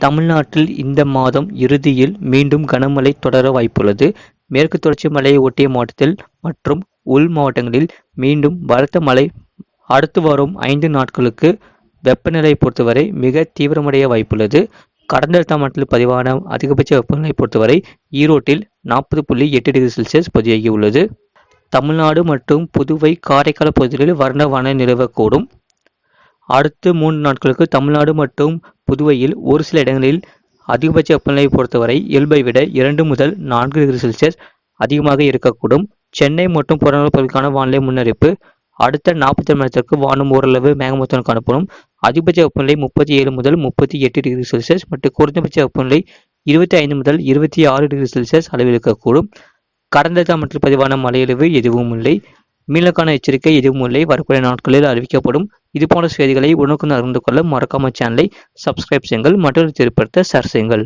தமிழ்நாட்டில் இந்த மாதம் இறுதியில் மீண்டும் கனமழை தொடர வாய்ப்புள்ளது. மேற்கு தொடர்ச்சி மலையை ஒட்டிய மாவட்டத்தில் மற்றும் உள் மாவட்டங்களில் மீண்டும் பலத்த மழை அடுத்து வரும் 5 நாட்களுக்கு வெப்பநிலையை பொறுத்தவரை மிக தீவிரமடைய வாய்ப்புள்ளது. கடந்த மாதத்தில் பதிவான அதிகபட்ச வெப்பநிலை பொறுத்தவரை ஈரோட்டில் 40.8 டிகிரி செல்சியஸ் பதிவாகியுள்ளது. தமிழ்நாடு மற்றும் புதுவை, காரைக்கால் பகுதிகளில் வறண்ட வானிலை நிலவக்கூடும். அடுத்த 3 நாட்களுக்கு தமிழ்நாடு மற்றும் புதுவையில் ஒரு சில இடங்களில் அதிகபட்ச வெப்பநிலையை பொறுத்தவரை இயல்பை விட 2 முதல் 4 டிகிரி செல்சியஸ் அதிகமாக இருக்கக்கூடும். சென்னை மற்றும் புறநகர் பகுதிக்கான வானிலை முன்னறிப்பு. அடுத்த 48 மணி நேரத்திற்கு வானம் ஓரளவு மேகமூட்டத்துடன் காணப்படும். அதிகபட்ச வெப்பநிலை 37 முதல் 38 டிகிரி செல்சியஸ் மற்றும் குறைந்தபட்ச வெப்பநிலை 25 முதல் 26 டிகிரி செல்சியஸ் அளவில் இருக்கக்கூடும். கடந்த மாதத்தில் பதிவான மழையளவு எதுவும் இல்லை. மீனக்கான எச்சரிக்கை எதுவும் இல்லை. வரக்கூடிய நாட்களில் அறிவிக்கப்படும். இதுபோன்ற செய்திகளை உடனுக்குடன் அறிந்து கொள்ள மறக்காம சேனலை சப்ஸ்கிரைப் செய்யுங்கள். மற்றொரு திருப்பத்தை ஷேர் செய்யுங்கள்.